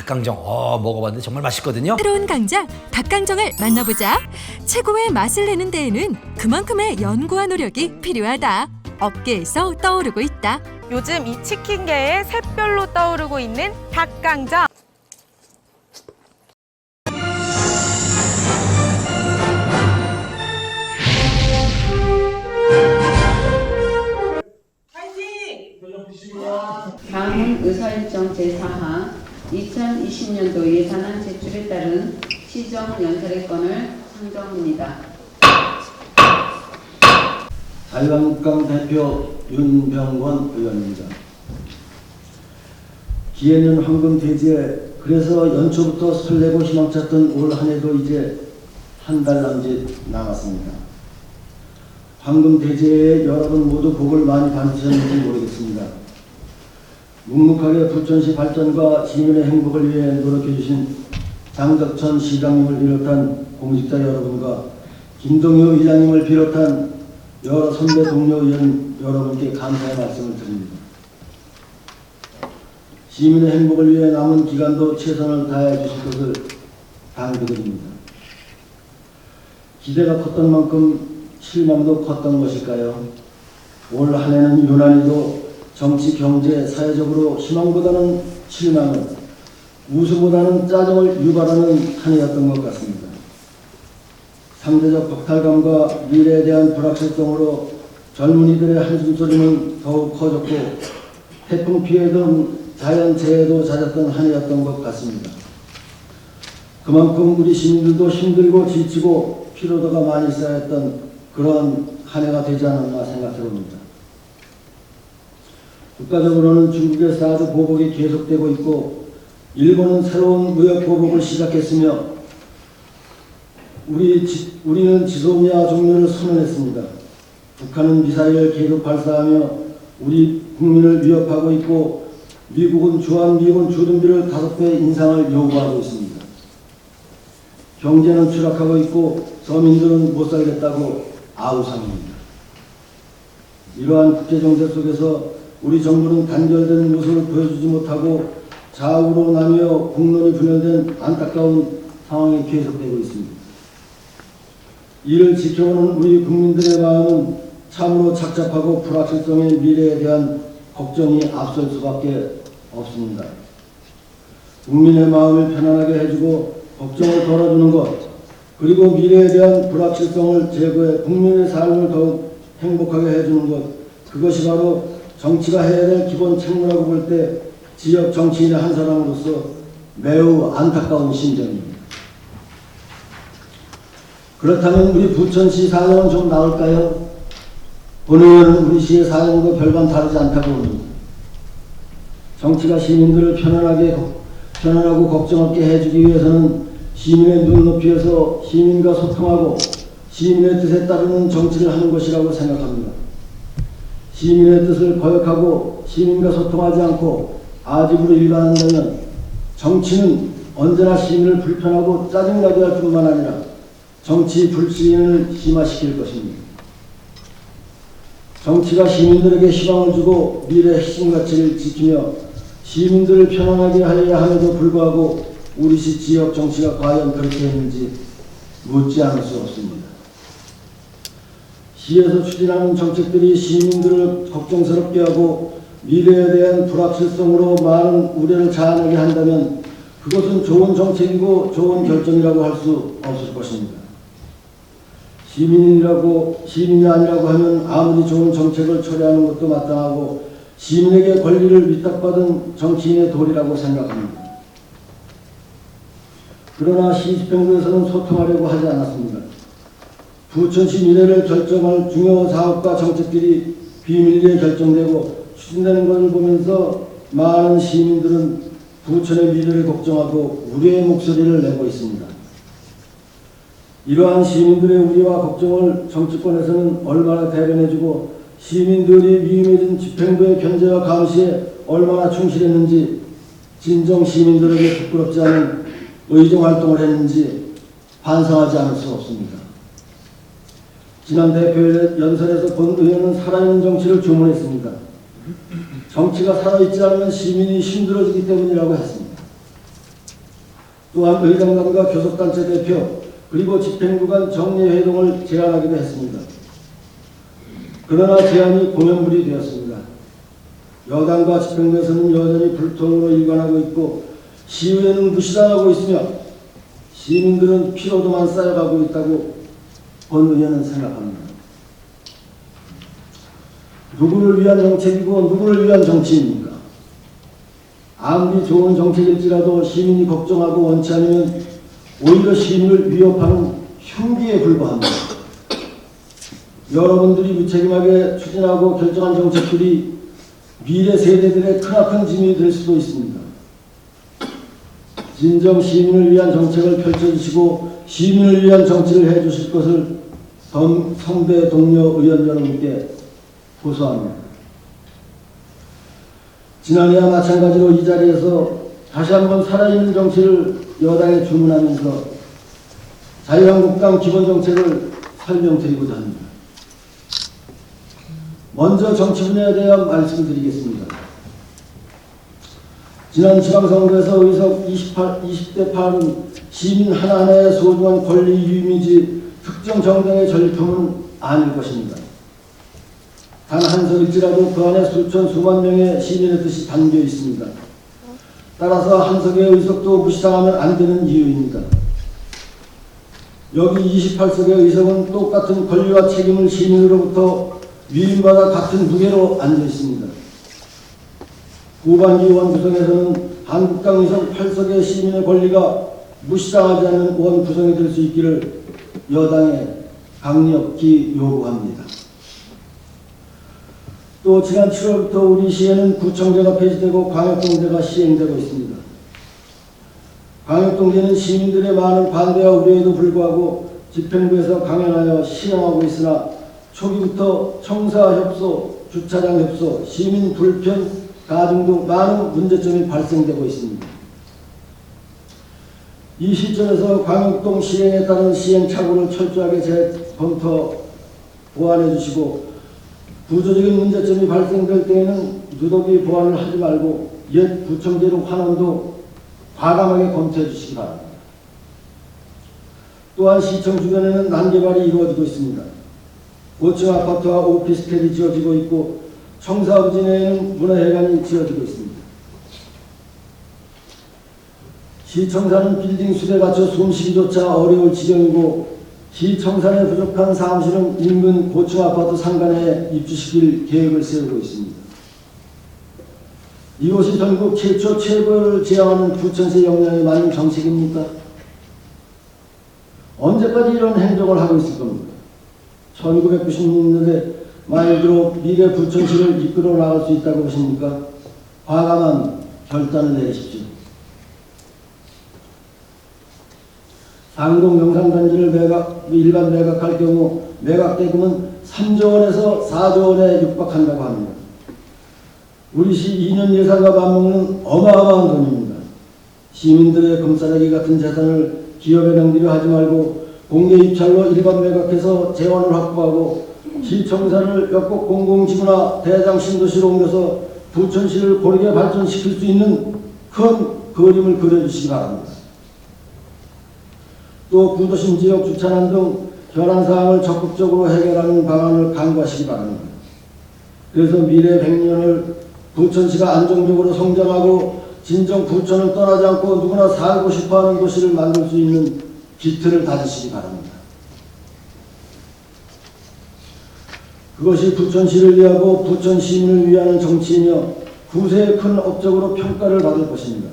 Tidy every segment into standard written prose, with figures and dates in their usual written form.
닭강정 먹어봤는데 정말 맛있거든요. 새로운 강자 닭강정을 만나보자. 최고의 맛을 내는 데에는 그만큼의 연구와 노력이 필요하다. 업계에서 떠오르고 있다. 요즘 이 치킨계의 샛별로 떠오르고 있는 닭강정. 다음은 의사일정 제4하 2020년도 예산안 제출에 따른 시정연설의 건을 상정합니다. 자유한국당 대표 윤병권 의원입니다. 기해는 황금돼지에 그래서 연초부터 설레고 희망찼던 올 한해도 이제 한 달 남짓 남았습니다. 황금돼지에 여러분 모두 복을 많이 받으셨는지 모르겠습니다. 묵묵하게 부천시 발전과 시민의 행복을 위해 노력해 주신 장덕천 시장님을 비롯한 공직자 여러분과 김동효 의장님을 비롯한 여러 선배 동료 의원 여러분께 감사의 말씀을 드립니다. 시민의 행복을 위해 남은 기간도 최선을 다해 주실 것을 당부드립니다. 기대가 컸던 만큼 실망도 컸던 것일까요? 올 한해는 유난히도 정치, 경제, 사회적으로 희망보다는 실망을, 우수보다는 짜증을 유발하는 한 해였던 것 같습니다. 상대적 박탈감과 미래에 대한 불확실성으로 젊은이들의 한숨소리는 더욱 커졌고 태풍 피해 등 자연재해도 잦았던 한 해였던 것 같습니다. 그만큼 우리 시민들도 힘들고 지치고 피로도가 많이 쌓였던 그런 한 해가 되지 않았나 생각해 봅니다. 국가적으로는 중국의 사드 보복이 계속되고 있고 일본은 새로운 무역 보복을 시작했으며 우리는 지소미아 종료를 선언했습니다. 북한은 미사일을 계속 발사하며 우리 국민을 위협하고 있고 미국은 주한미군 주둔비를 5배 인상을 요구하고 있습니다. 경제는 추락하고 있고 서민들은 못 살겠다고 아우성입니다. 이러한 국제정세 속에서 우리 정부는 단결된 모습을 보여주지 못하고 좌우로 나뉘어 국론이 분열된 안타까운 상황이 계속되고 있습니다. 이를 지켜보는 우리 국민들의 마음은 참으로 착잡하고 불확실성의 미래에 대한 걱정이 앞설 수밖에 없습니다. 국민의 마음을 편안하게 해주고 걱정을 덜어주는 것, 그리고 미래에 대한 불확실성을 제거해 국민의 삶을 더욱 행복하게 해주는 것, 그것이 바로 정치가 해야 될 기본 책무라고 볼 때 지역 정치인의 한 사람으로서 매우 안타까운 심정입니다. 그렇다면 우리 부천시 사정은 좀 나을까요? 본의원은 우리 시의 사정도 별반 다르지 않다고 봅니다. 정치가 시민들을 편안하고 걱정 없게 해주기 위해서는 시민의 눈높이에서 시민과 소통하고 시민의 뜻에 따르는 정치를 하는 것이라고 생각합니다. 시민의 뜻을 거역하고 시민과 소통하지 않고 아집으로 일관한다면 정치는 언제나 시민을 불편하고 짜증나게 할 뿐만 아니라 정치 불신을 심화시킬 것입니다. 정치가 시민들에게 희망을 주고 미래의 핵심 가치를 지키며 시민들을 편안하게 하여야 함에도 불구하고 우리 시 지역 정치가 과연 그렇게 했는지 묻지 않을 수 없습니다. 시에서 추진하는 정책들이 시민들을 걱정스럽게 하고 미래에 대한 불확실성으로 많은 우려를 자아내게 한다면 그것은 좋은 정책이고 좋은 결정이라고 할 수 없을 것입니다. 시민이 아니라고 하면 아무리 좋은 정책을 처리하는 것도 마땅하고 시민에게 권리를 위탁받은 정치인의 도리라고 생각합니다. 그러나 시 집행부에서는 소통하려고 하지 않았습니다. 부천시 미래를 결정할 중요 사업과 정책들이 비밀리에 결정되고 추진되는 것을 보면서 많은 시민들은 부천의 미래를 걱정하고 우려의 목소리를 내고 있습니다. 이러한 시민들의 우려와 걱정을 정치권에서는 얼마나 대변해주고 시민들이 위임해진 집행부의 견제와 감시에 얼마나 충실했는지 진정 시민들에게 부끄럽지 않은 의정활동을 했는지 반성하지 않을 수 없습니다. 지난 대표 연설에서 본 의원은 살아있는 정치를 주문했습니다. 정치가 살아있지 않으면 시민이 힘들어지기 때문이라고 했습니다. 또한 의장단과 교섭단체 대표 그리고 집행부 간 정례회동을 제안하기도 했습니다. 그러나 제안이 공연불이 되었습니다. 여당과 집행부에서는 여전히 불통으로 일관하고 있고 시의회는 무시당하고 있으며 시민들은 피로도만 쌓여가고 있다고 본 의원은 생각합니다. 누구를 위한 정책이고 누구를 위한 정치입니까? 아무리 좋은 정책일지라도 시민이 걱정하고 원치 않으면 오히려 시민을 위협하는 흉기에 불과합니다. 여러분들이 무책임하게 추진하고 결정한 정책들이 미래 세대들의 크나큰 짐이 될 수도 있습니다. 진정 시민을 위한 정책을 펼쳐주시고 시민을 위한 정치를 해주실 것을 선배 동료 의원 여러분께 호소합니다. 지난해와 마찬가지로 이 자리에서 다시 한번 살아있는 정치를 여당에 주문하면서 자유한국당 기본정책을 설명드리고자 합니다. 먼저 정치 분야에 대한 말씀드리겠습니다. 지난 지방선거에서 의석 20대 8은 시민 하나하나의 소중한 권리 유임이지 특정 정당의 전리품은 아닐 것입니다. 단 한 석일지라도 그 안에 수천 수만 명의 시민의 뜻이 담겨 있습니다. 따라서 한 석의 의석도 무시당하면 안 되는 이유입니다. 여기 28석의 의석은 똑같은 권리와 책임을 시민으로부터 위임받아 같은 무게로 앉아 있습니다. 후반기 원 구성에서는 한국당 의석 8석의 시민의 권리가 무시당하지 않는 원 구성이 될 수 있기를 여당에 강력히 요구합니다. 또 지난 7월부터 우리 시에는 구청제가 폐지되고 광역동제가 시행되고 있습니다. 광역동제는 시민들의 많은 반대와 우려에도 불구하고 집행부에서 강행하여 시행하고 있으나 초기부터 청사협소, 주차장협소, 시민 불편, 가중 등 많은 문제점이 발생되고 있습니다. 이 시점에서 광역동 시행에 따른 시행착오를 철저하게 재검토 보완해 주시고 구조적인 문제점이 발생될 때에는 누더기 보완을 하지 말고 옛 구청제로 환원도 과감하게 검토해 주시기 바랍니다. 또한 시청 주변에는 난개발이 이루어지고 있습니다. 고층 아파트와 오피스텔이 지어지고 있고 청사 부지 내에는 문화회관이 지어지고 있습니다. 시청사는 빌딩 수에 갖춰 숨쉬기조차 어려울 지경이고 시청산에 부족한 사무실은 인근 고층 아파트 상간에 입주시킬 계획을 세우고 있습니다. 이곳이 전국 최초 최고를 지향하는 부천시 역량에 맞는 정책입니까? 언제까지 이런 행동을 하고 있을 겁니까? 1996년에 말 그대로 미래 부천시를 이끌어 나갈 수 있다고 보십니까? 과감한 결단을 내리십시오. 상동 영상단지를 일반 매각할 경우 매각 대금은 3조 원에서 4조 원에 육박한다고 합니다. 우리 시 2년 예산과 맞먹는 어마어마한 돈입니다. 시민들의 금싸라기 같은 재산을 기업에 낭비를 하지 말고 공개 입찰로 일반 매각해서 재원을 확보하고 시청사를 역곡 공공지구나 대장 신도시로 옮겨서 부천시를 고르게 발전시킬 수 있는 큰 그림을 그려주시기 바랍니다. 또 구도심 지역 주차난 등 현안사항을 적극적으로 해결하는 방안을 강구하시기 바랍니다. 그래서 미래 100년을 부천시가 안정적으로 성장하고 진정 부천을 떠나지 않고 누구나 살고 싶어하는 도시를 만들 수 있는 기틀을 다지시기 바랍니다. 그것이 부천시를 위하고 부천 시민을 위하는 정치이며 구세의 큰 업적으로 평가를 받을 것입니다.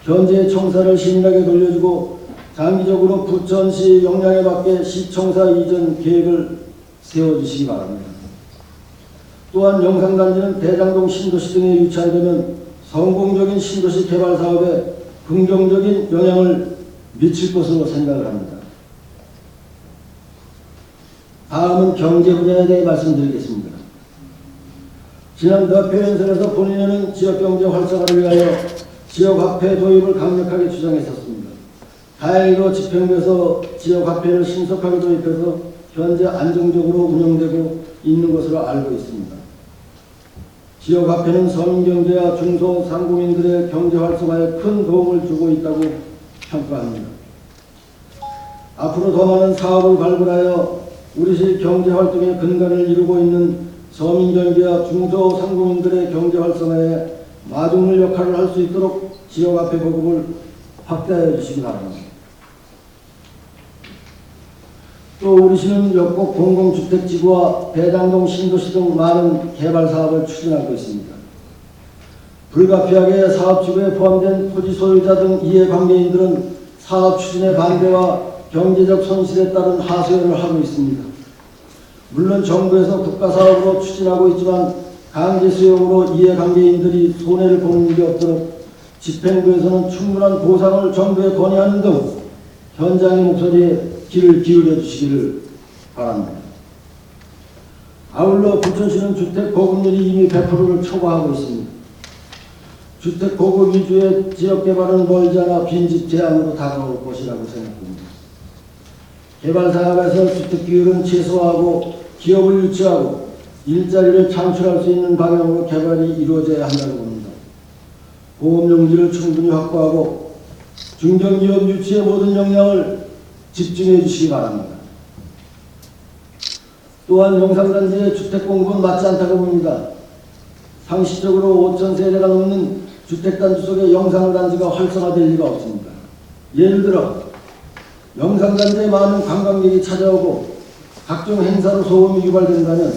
현재의 청사를 시민에게 돌려주고 장기적으로 부천시 역량에 맞게 시청사 이전 계획을 세워주시기 바랍니다. 또한 영상단지는 대장동 신도시 등에 유치하되면 성공적인 신도시 개발 사업에 긍정적인 영향을 미칠 것으로 생각을 합니다. 다음은 경제 분야에 대해 말씀드리겠습니다. 지난 대표연설에서 본인은 지역경제 활성화를 위하여 지역화폐 도입을 강력하게 주장했었습니다. 다행히도 집행부에서 지역화폐를 신속하게 도입해서 현재 안정적으로 운영되고 있는 것으로 알고 있습니다. 지역화폐는 서민경제와 중소상공인들의 경제 활성화에 큰 도움을 주고 있다고 평가합니다. 앞으로 더 많은 사업을 발굴하여 우리시 경제활동의 근간을 이루고 있는 서민경제와 중소상공인들의 경제 활성화에 마중물 역할을 할 수 있도록 지역 화폐 보급을 확대해 주시기 바랍니다. 또 우리시는 역곡 공공주택지구와 대장동 신도시 등 많은 개발 사업을 추진하고 있습니다. 불가피하게 사업지구에 포함된 토지 소유자 등 이해관계인들은 사업 추진의 반대와 경제적 손실에 따른 하소연을 하고 있습니다. 물론 정부에서 국가사업으로 추진하고 있지만 강제 수용으로 이해관계인들이 손해를 보는 일이 없도록 집행부에서는 충분한 보상을 정부에 건의하는 등 현장의 목소리에 귀를 기울여 주시기를 바랍니다. 아울러 부천시는 주택 보급률이 이미 100%를 초과하고 있습니다. 주택 보급 위주의 지역 개발은 멀지 않아 빈집 제한으로 다가올 것이라고 생각합니다. 개발 사업에서 주택 비율은 최소화하고 기업을 유치하고 일자리를 창출할 수 있는 방향으로 개발이 이루어져야 한다고 봅니다. 보험 용지를 충분히 확보하고 중견기업 유치의 모든 역량을 집중해 주시기 바랍니다. 또한 영상단지의 주택 공급은 맞지 않다고 봅니다. 상식적으로 5,000세대가 넘는 주택단지 속에 영상단지가 활성화될 리가 없습니다. 예를 들어 영상단지에 많은 관광객이 찾아오고 각종 행사로 소음이 유발된다면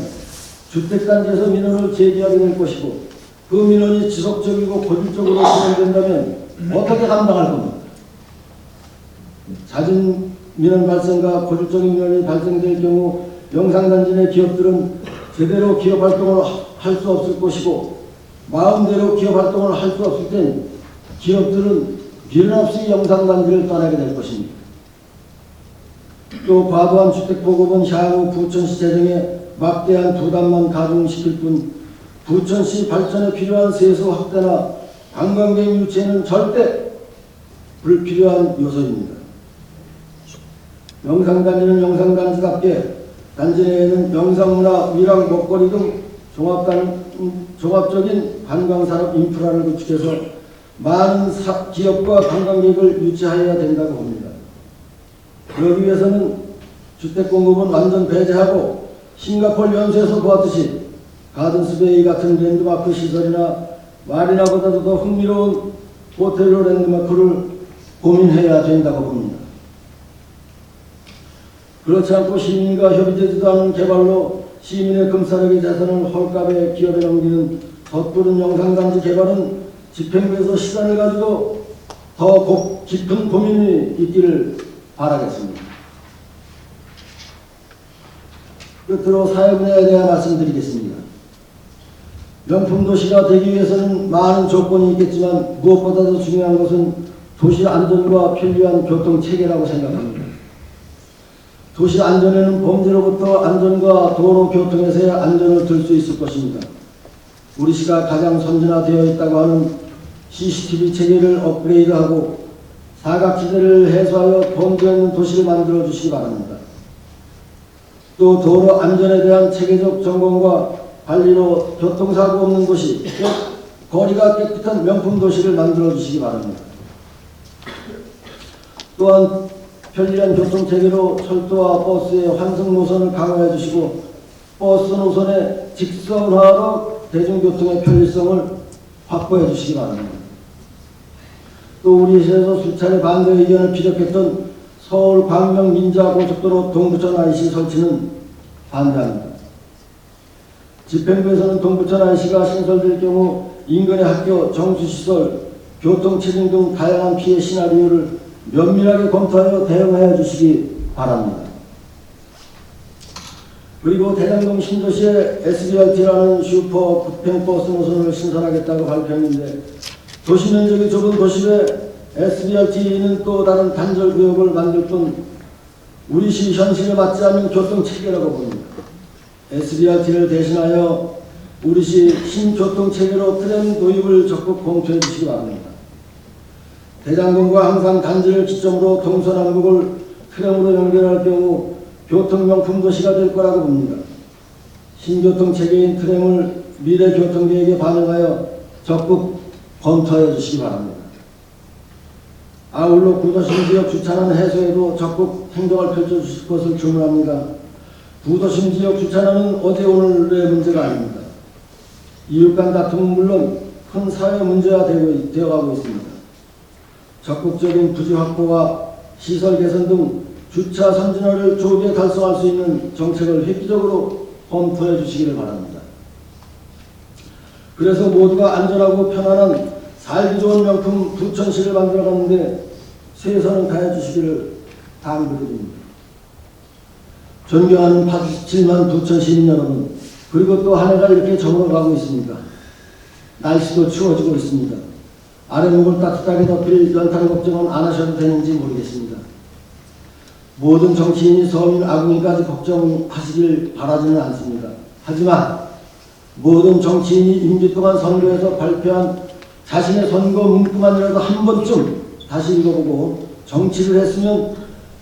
주택단지에서 민원을 제기하게 될 것이고 그 민원이 지속적이고 고질적으로 진행된다면 어떻게 감당할 겁니까? 잦은 민원 발생과 고질적인 민원이 발생될 경우 영상단지 내 기업들은 제대로 기업 활동을 할 수 없을 것이고 마음대로 기업 활동을 할 수 없을 땐 기업들은 미련 없이 영상단지를 떠나게 될 것입니다. 또 과도한 주택 보급은 향후 부천시 재정에 막대한 부담만 가중시킬 뿐 부천시 발전에 필요한 세수 확대나 관광객 유치에는 절대 불필요한 요소입니다. 영상단지는 영상단지답게 단지 내에는 영상문화, 위랑, 먹거리 등 종합적인 관광산업 인프라를 구축해서 많은 기업과 관광객을 유치하여야 된다고 봅니다. 그러기 위해서는 주택 공급은 완전 배제하고 싱가포르 연수에서 보았듯이 가든스베이 같은 랜드마크 시설이나 마리나보다도 더 흥미로운 호텔로 랜드마크를 고민해야 된다고 봅니다. 그렇지 않고 시민과 협의되지도 않은 개발로 시민의 금싸려기 재산을 헐값에 기업에 넘기는 덧구른 영상단지 개발은 집행부에서 시간을 가지고 더 깊은 고민이 있기를 바라겠습니다. 끝으로 사회 분야에 대해 말씀드리겠습니다. 명품 도시가 되기 위해서는 많은 조건이 있겠지만 무엇보다도 중요한 것은 도시 안전과 편리한 교통 체계라고 생각합니다. 도시 안전에는 범죄로부터 안전과 도로 교통에서의 안전을 들 수 있을 것입니다. 우리 시가 가장 선진화되어 있다고 하는 CCTV 체계를 업그레이드하고 사각지대를 해소하여 범죄 없는 도시를 만들어 주시기 바랍니다. 또 도로 안전에 대한 체계적 점검과 관리로 교통사고 없는 도시, 거리가 깨끗한 명품 도시를 만들어 주시기 바랍니다. 또한 편리한 교통체계로 철도와 버스의 환승 노선을 강화해 주시고 버스 노선의 직선화로 대중교통의 편리성을 확보해 주시기 바랍니다. 또 우리 시에서 수차례 반대 의견을 피력했던 서울 광명 민자 고속도로 동부천 IC 설치는 반대합니다. 집행부에서는 동부천 IC가 신설될 경우 인근의 학교, 정수시설, 교통체증 등 다양한 피해 시나리오를 면밀하게 검토하여 대응하여 주시기 바랍니다. 그리고 대장동 신도시에 SBRT라는 슈퍼 급행버스 노선을 신설하겠다고 발표했는데 도시 면적이 좁은 도시에 SBRT는 또 다른 단절구역을 만들 뿐 우리 시 현실에 맞지 않는 교통체계라고 봅니다. SBRT를 대신하여 우리 시 신교통체계로 트램 도입을 적극 검토해 주시기 바랍니다. 대장동과 항상 단지를 기점으로 동서남북을 트램으로 연결할 경우 교통명품 도시가 될 거라고 봅니다. 신교통체계인 트램을 미래 교통계획에 반영하여 적극 검토해 주시기 바랍니다. 아울러 구도심 지역 주차난 해소에도 적극 행동을 펼쳐주실 것을 주문합니다. 구도심 지역 주차난은 어제 오늘의 문제가 아닙니다. 이웃 간 다툼은 물론 큰 사회 문제가 되어가고 있습니다. 적극적인 부지 확보와 시설 개선 등 주차 선진화를 조기에 달성할 수 있는 정책을 획기적으로 검토해 주시기를 바랍니다. 그래서 모두가 안전하고 편안한 살기 좋은 명품 부천시를 만들어가는데 최선을 다해 주시기를 당부드립니다. 존경하는 87만 부천 시민 여러분, 그리고 또 한 해가 이렇게 저물어가고 있습니다. 날씨도 추워지고 있습니다. 아랫목을 따뜻하게 덮일 연탄 걱정은 안 하셔도 되는지 모르겠습니다. 모든 정치인이 서민 아궁이까지 걱정하시길 바라지는 않습니다. 하지만 모든 정치인이 임기 동안 선거에서 발표한 자신의 선거 문구만이라도 한 번쯤 다시 읽어보고 정치를 했으면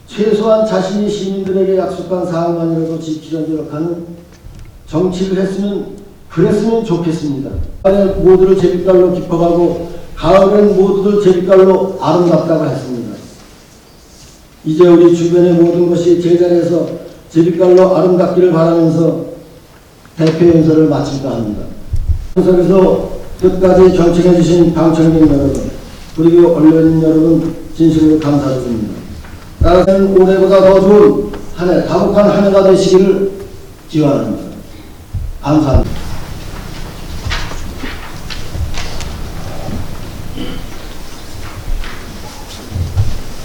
최소한 자신이 시민들에게 약속한 사항만이라도 지키려 노력하는 정치를 했으면 그랬으면 좋겠습니다. 모두를 제빛깔로 깊어가고 가을엔 모두들 제빛깔로 아름답다고 했습니다. 이제 우리 주변의 모든 것이 제자리에서 제빛깔로 아름답기를 바라면서 대표 연설을 마칠까 합니다. 연설에서 끝까지 경청해 주신 방청객 여러분, 그리고 언론인 여러분 진심으로 감사드립니다. 따라서는 올해보다 더 좋은 한 해, 다복한 한 해가 되시기를 기원합니다. 감사합니다.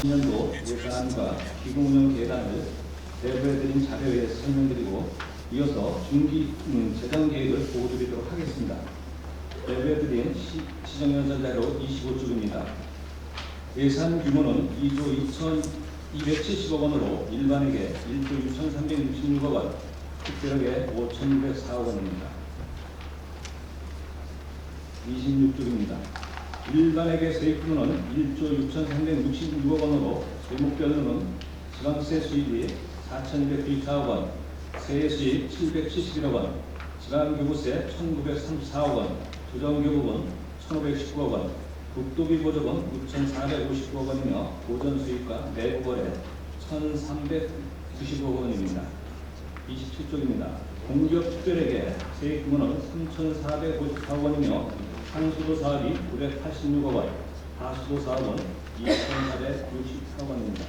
년도 예산안과 기금운영 계획안을 내부해드린 자료에 설명드리고 이어서 중기 재정 계획을 보고드리도록 하겠습니다. 내부해드린 시정연설 자료 25쪽입니다. 예산 규모는 2조 2,270억 원으로 일반에게 1조 6,366억 원, 특별하게 5,604억 원입니다. 26쪽입니다. 일반에게 세입 규모는 1조 6,366억 원으로 세목별로는 지방세 수입이 4,294억 원, 세액 수입 771억 원, 지방교부세 1,934억 원, 조정교부분 1,519억 원, 국도비 보조금 6,459억 원이며 보전 수입과 내부거래 1,395억 원입니다. 27쪽입니다. 공기업 특별에게 세입 규모는 3,454억 원이며 상수도 사업이 986억 원, 하수도 사업은 2,464억 원입니다.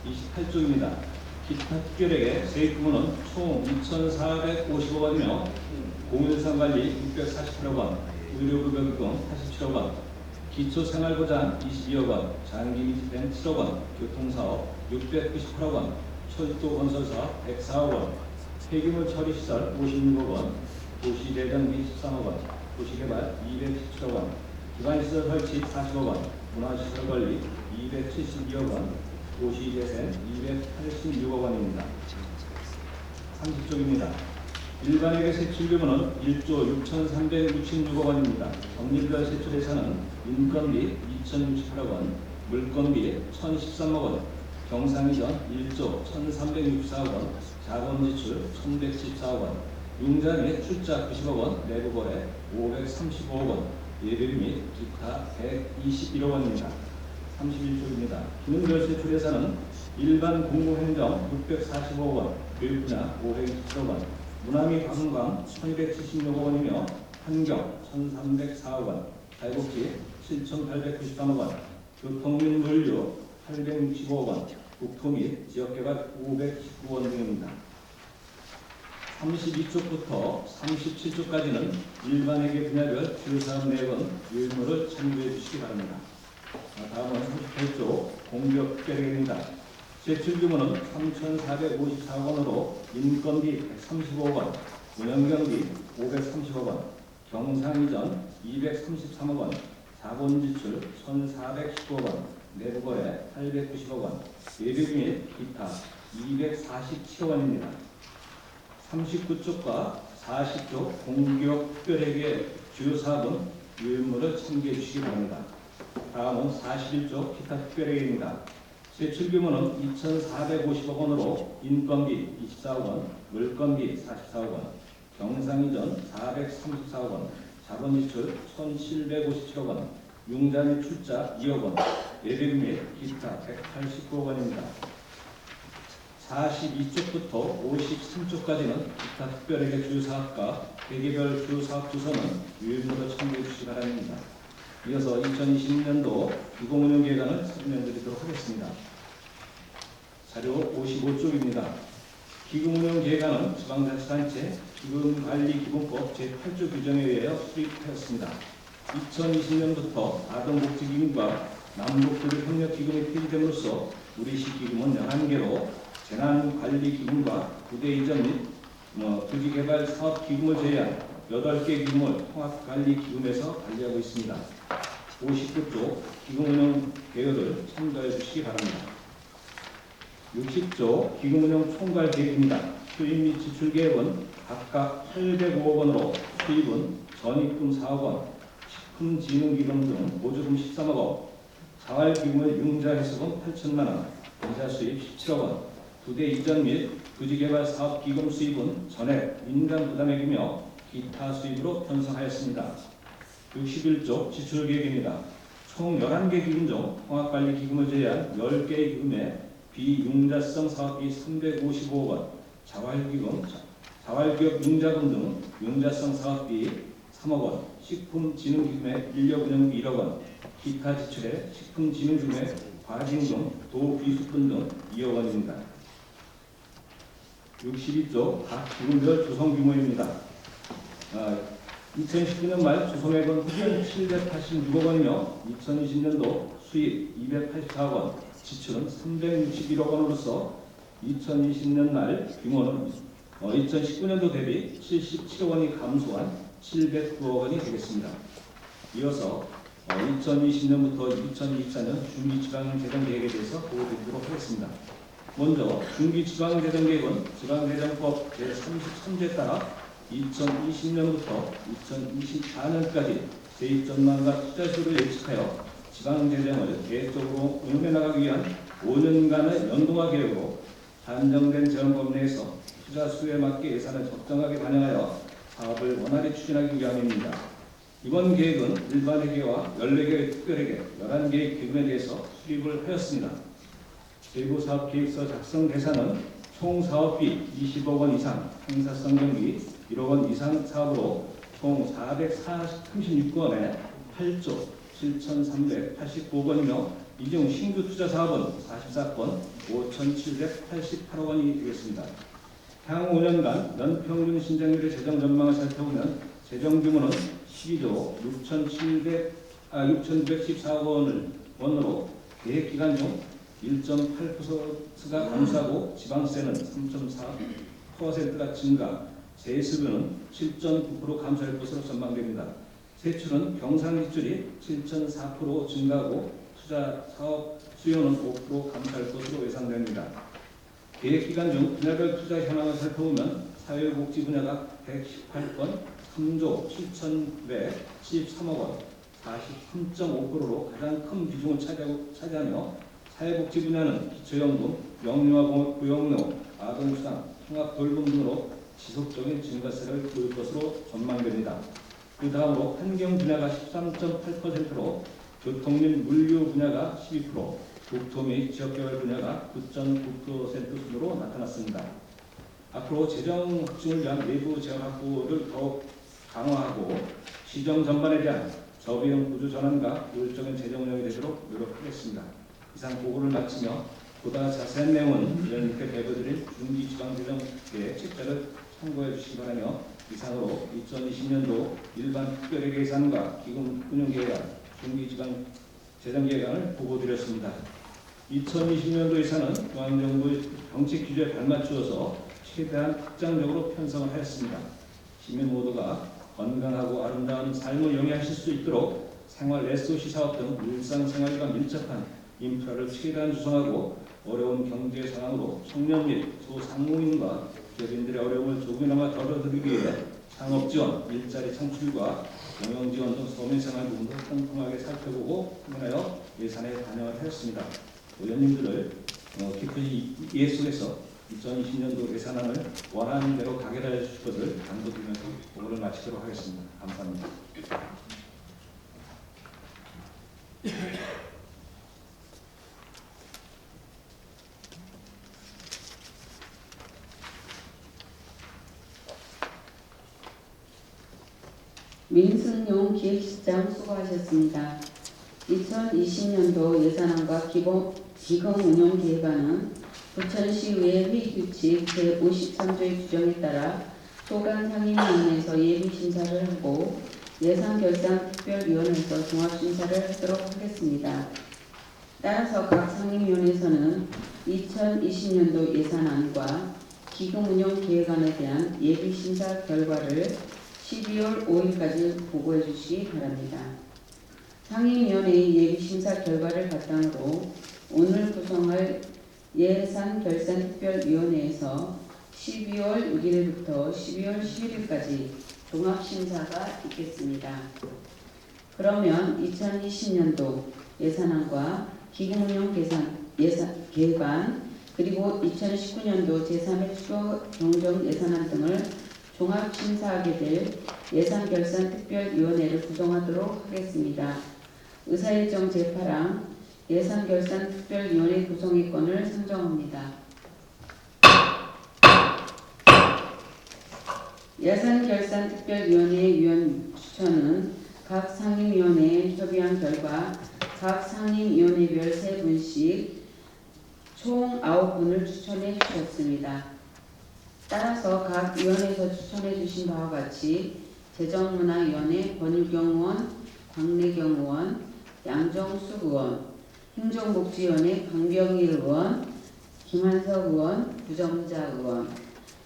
28쪽입니다. 기타 특별에게 세입 규모는 총 2,450억 원이며 공유상관리 648억 원, 의료급여기금 87억 원, 기초생활보장 22억 원, 장기미집행 7억 원, 교통사업 698억 원, 철도건설사업 104억 원, 폐기물 처리시설 56억 원, 도시대전비 13억 원, 도시개발 217억 원, 기반시설 설치 40억 원, 문화시설 관리 272억 원, 도시재생 286억 원입니다. 30쪽입니다. 일반에게 세출 규모는 1조 6,366억 원입니다. 정리별 세출 예산은 인건비 2,068억 원, 물건비 1,013억 원, 경상이전 1조 1,364억 원, 자본지출 1,114억 원, 융자 및 출자 90억 원, 내부거래 535억 원, 예비 및 기타 121억 원입니다. 31조입니다. 기능별 세출 예산은 일반 공공행정 645억 원, 교육분야 527억 원, 문화 및 관광 1,276억 원이며 환경 1,304억 원, 사회복지 7,893억 원, 교통 및 물류 865억 원, 국토 및 지역개발 519원 등입니다. 32쪽부터 37쪽까지는 일반회계 분야별 주요 사업 내역은 유의무를 참고해 주시기 바랍니다. 다음은 38쪽 공기업 특별회계입니다. 세출 규모는 3,454억 원으로 인건비 135억 원, 운영경비 530억 원, 경상이전 233억 원, 자본지출 1,419억 원, 내부거래 890억 원, 예비 및 기타 247억 원입니다. 39쪽과 40쪽 공기업 특별회계 주요 사업은 유인물을 참고해 주시기 바랍니다. 다음은 41쪽 기타 특별회계입니다. 세출 규모는 2,450억 원으로 인건비 24억 원, 물건비 44억 원, 경상이전 434억 원, 자본지출 1,757억 원, 융자 및 출자 2억 원, 예비금 및 기타 189억 원입니다. 42쪽부터 53쪽까지는 기타 특별회계 주요사업과 회계별 주요사업 주소는 유일무로 참고해 주시기 바랍니다. 이어서 2020년도 기금운용계획안을 설명드리도록 하겠습니다. 자료 55쪽입니다. 기금운용계획안은 지방자치단체 기금관리기본법 제8조 규정에 의하여 수립하였습니다. 2020년부터 아동복지기금과 남북교류협력기금이 폐지됨으로써 우리시 기금은 11개로 재난관리기금과 부대 이전 및 부지개발 사업기금을 제외한 8개 기금을 통합관리기금에서 관리하고 있습니다. 59조 기금운용 계획을 참고해 주시기 바랍니다. 60조 기금운용 총괄계획입니다. 수입 및 지출 계획은 각각 805억 원으로 수입은 전입금 4억 원, 식품진흥기금 등 보조금 13억 원, 자활기금의 융자해수금 8천만 원, 이자 수입 17억 원, 부대 이전 및 부지개발 사업기금 수입은 전액 민간 부담액이며 기타 수입으로 편성하였습니다. 61조 지출계획입니다. 총 11개 기금 중 통합관리기금을 제외한 10개의 기금에 비융자성 사업비 355억 원, 자활기업 융자금 등 융자성 사업비 3억 원, 식품진흥기금에 인력운영비 1억 원, 기타 지출에 식품진흥기금에 과징금, 도비수분 등 2억 원입니다. 62조 각 기금별 조성규모입니다. 2019년 말 조성액은 786억 원이며 2020년도 수입 284억 원, 지출은 361억 원으로서 2020년 말 규모는 2019년도 대비 77억 원이 감소한 709억 원이 되겠습니다. 이어서 2020년부터 2024년 중기지방재정계획에 대해서 보고드리도록 하겠습니다. 먼저 중기지방재정계획은 지방재정법 제33조에 따라 2020년부터 2024년까지 세입전망과 투자수를 예측하여 지방재정을 계획적으로 운영해 나가기 위한 5년간의 연동화 계획으로 한정된 재원법 내에서 투자 수에 맞게 예산을 적정하게 반영하여 사업을 원활히 추진하기 위함입니다. 이번 계획은 일반 회계와 14개의 특별회계, 11개의 기금에 대해서 수립을 하였습니다. 세부사업계획서 작성 대상은 총 사업비 20억 원 이상, 행사성 경비 1억 원 이상 사업으로 총 436건에 8조 7,389억원이며 이 중 신규 투자 사업은 44건 5,788억 원이 되겠습니다. 향후 5년간 연평균 신장률의 재정 전망을 살펴보면 재정 규모는 12조 6,914억 원으로 계획 기간 중 1.8%가 감소하고 지방세는 3.4%가 증가, 세수비는 7.9% 감소할 것으로 전망됩니다. 세출은 경상 지출이 7.4% 증가하고 투자 사업 수요는 5% 감소할 것으로 예상됩니다. 계획 기간 중 분야별 투자 현황을 살펴보면 사회복지 분야가 118건 3조 7,113억 원, 43.5%로 가장 큰 비중을 차지하며 사회복지 분야는 기초연금, 영유아 고용료, 아동수당, 통합돌봄 등으로 지속적인 증가세를 보일 것으로 전망됩니다. 그 다음으로 환경 분야가 13.8%로 교통 및 물류 분야가 12%, 국토 및 지역개발 분야가 9.9% 순으로 나타났습니다. 앞으로 재정 확충을 위한 내부 재원 확보를 더욱 강화하고 시정 전반에 대한 저비용 구조 전환과 효율적인 재정 운영이 되도록 노력하겠습니다. 이상 보고를 마치며 보다 자세한 내용은 위원님께 배부드릴 중기지방재정계획 책자를 참고해 주시기 바라며 이상으로 2020년도 일반 특별회계 예산과 기금 운용계획안, 중기지방재정계획안을 보고드렸습니다. 2020년도 예산은 중앙정부의 정책 규제에 발맞추어서 최대한 확장적으로 편성을 하였습니다. 시민 모두가 건강하고 아름다운 삶을 영위하실 수 있도록 생활 SOC 사업 등 일상생활과 밀접한 인프라를 최대한 조성하고 어려운 경제 상황으로 청년 및 소상공인과 기업인들의 어려움을 조금이나마 덜어드리기 위해 창업 지원, 일자리 창출과 경영 지원 등 서민생활 부분도 꼼꼼하게 살펴보고 확인하여 예산에 반영을 하였습니다. 의원님들을 깊은 이해 속에서 2020년도 예산안을 원하는 대로 가결해 주실 것을 당부드리면서 보고를 마치도록 하겠습니다. 감사합니다. 민승용 기획실장 수고하셨습니다. 2020년도 예산안과 기금운용계획안은 부천시의회 회의규칙 제53조의 규정에 따라 소관상임위원회에서 예비심사를 하고 예산결산특별위원회에서 종합심사를 하도록 하겠습니다. 따라서 각 상임위원회에서는 2020년도 예산안과 기금운용계획안에 대한 예비심사 결과를 12월 5일까지 보고해 주시기 바랍니다. 상임위원회의 예비심사 결과를 바탕으로 오늘 구성할 예산결산특별위원회에서 12월 6일부터 12월 11일까지 종합심사가 있겠습니다. 그러면 2020년도 예산안과 기금운용계획안 그리고 2019년도 제3회 추가 경정 예산안 등을 종합심사하게 될 예산결산특별위원회를 구성하도록 하겠습니다. 의사일정 제8항 예산결산특별위원회 구성의 건을 상정합니다. 예산결산특별위원회 위원 추천은 각 상임위원회에 협의한 결과 각 상임위원회별 3분씩 총 9분을 추천해 주셨습니다. 따라서 각 위원회에서 추천해 주신 바와 같이 재정문화위원회 권유경 의원, 광래경 의원, 양정숙 의원, 행정복지위원회 강병일 의원, 김한석 의원, 부정자 의원,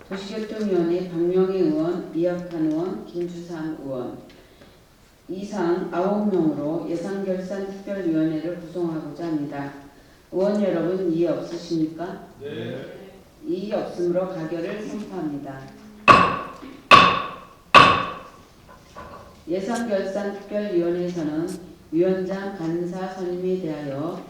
도시교통위원회 박명희 의원, 이학한 의원, 김주상 의원 이상 9명으로 예산결산특별위원회를 구성하고자 합니다. 의원 여러분 이해 없으십니까? 네. 이의 없으므로 가결을 선포합니다. 예산결산특별위원회에서는 위원장 간사 선임에 대하여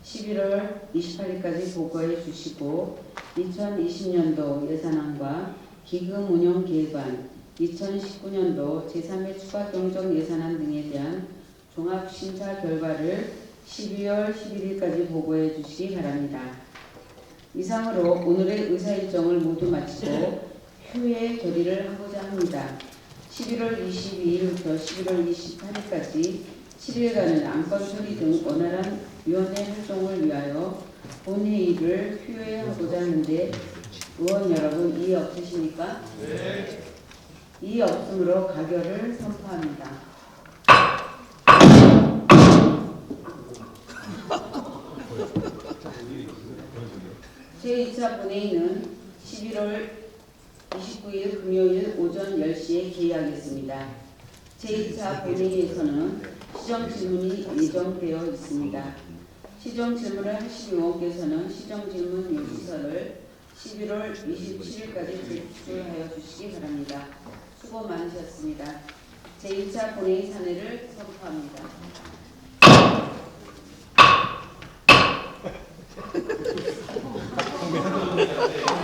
11월 28일까지 보고해 주시고 2020년도 예산안과 기금운용계획안, 2019년도 제3회 추가 경정 예산안 등에 대한 종합심사 결과를 12월 11일까지 보고해 주시기 바랍니다. 이상으로 오늘의 의사일정을 모두 마치고 휴회 결의를 하고자 합니다. 11월 22일부터 11월 28일까지 7일간은 안건 처리 등 원활한 위원회 활동을 위하여 본회의를 휴회하고자 하는데 의원 여러분 이해 없으십니까? 네. 이해 없으므로 가결을 선포합니다. 제2차 본회의는 11월 29일 금요일 오전 10시에 개의하겠습니다. 제2차 본회의에서는 시정질문이 예정되어 있습니다. 시정질문을 하실 의원께서는 시정질문 요지서를 11월 27일까지 제출하여 주시기 바랍니다. 수고 많으셨습니다. 제2차 본회의 사내를 선포합니다.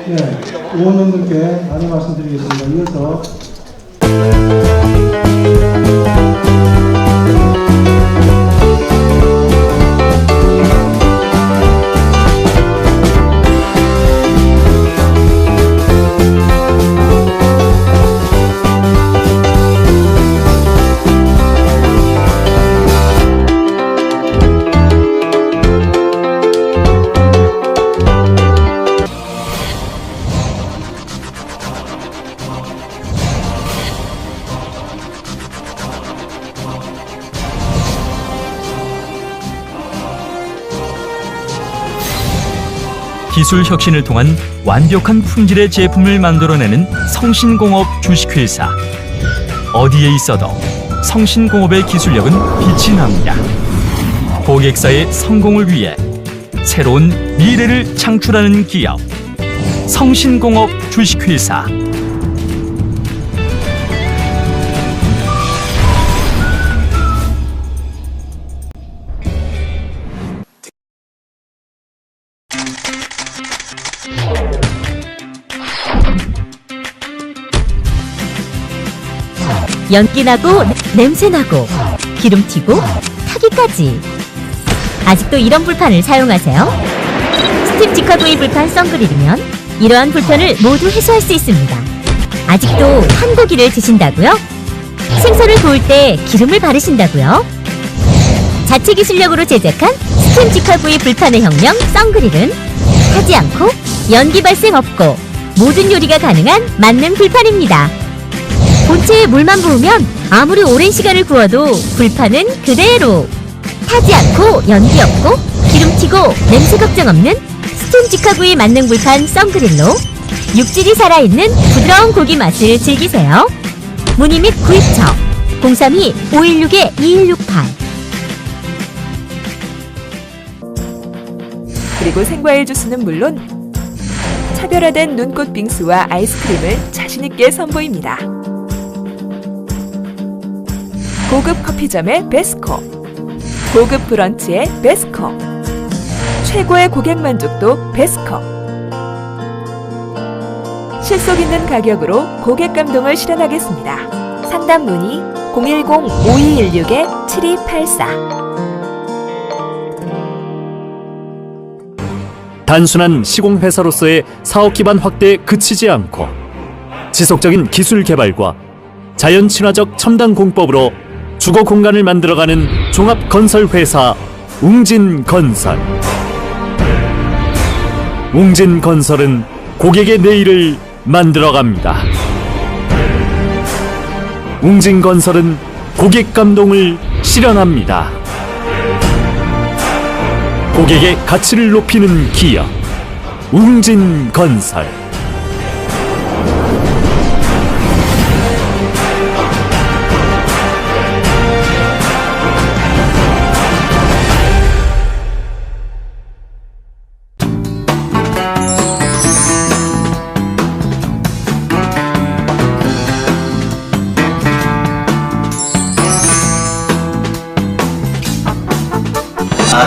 네, 의원님들께 안내 말씀드리겠습니다. 이어서 기술 혁신을 통한 완벽한 품질의 제품을 만들어내는 성신공업 주식회사. 어디에 있어도 성신공업의 기술력은 빛이 납니다. 고객사의 성공을 위해 새로운 미래를 창출하는 기업. 성신공업 주식회사. 연기나고 냄새나고 기름튀고 타기까지. 아직도 이런 불판을 사용하세요? 스팀 직화구이 불판 썬그릴이면 이러한 불편을 모두 해소할 수 있습니다. 아직도 한 고기를 드신다고요? 생선을 구울 때 기름을 바르신다고요? 자체 기술력으로 제작한 스팀 직화구이 불판의 혁명 썬그릴은 타지 않고 연기 발생 없고 모든 요리가 가능한 만능 불판입니다. 본체에 물만 부으면 아무리 오랜 시간을 구워도 불판은 그대로 타지 않고 연기 없고 기름 튀고 냄새 걱정 없는 스팀 직화구이 만능 불판 썬그릴로 육질이 살아있는 부드러운 고기 맛을 즐기세요. 문의 및 구입처 032-516-2168. 그리고 생과일 주스는 물론 차별화된 눈꽃 빙수와 아이스크림을 자신있게 선보입니다. 고급 커피점의 베스코, 고급 브런치의 베스코, 최고의 고객 만족도 베스코. 실속 있는 가격으로 고객 감동을 실현하겠습니다. 상담 문의 010-5216-7284. 단순한 시공회사로서의 사업 기반 확대에 그치지 않고 지속적인 기술 개발과 자연 친화적 첨단 공법으로 주거 공간을 만들어가는 종합 건설 회사 웅진건설. 웅진건설은 고객의 내일을 만들어갑니다. 웅진건설은 고객 감동을 실현합니다. 고객의 가치를 높이는 기업 웅진건설.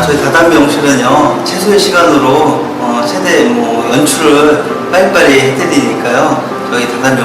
저희 다단계 용실은요 최소의 시간으로 최대 연출을 빨리빨리 해드리니까요 저희 다단계